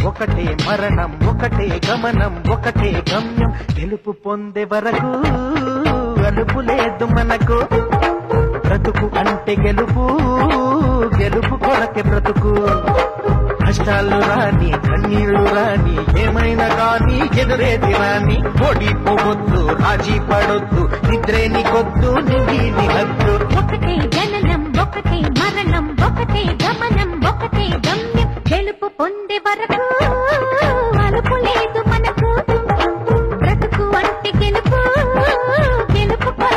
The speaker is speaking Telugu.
ఒకటే మరణం, ఒకటే గమనం, ఒకటే గమ్యం. గెలుపు పొందే వరకు అలుపు లేదు మనకు. బ్రతుకు అంటే గెలుపు, గెలుపు కొరకే బ్రతుకు. కష్టాలు రాని, కన్నీళ్లు రాని, ఏమైనా గాని ఎదురేది రాని. ఓడిపోవద్దు, రాజీ పడొద్దు, నిద్రే నీకొద్దు, నిధి హద్దు. ఒకటే జననం, ఒకటే మరణం, ఒకటే గమనం, ఒకటే గమ్యం. గెలుపు పొందే వరకు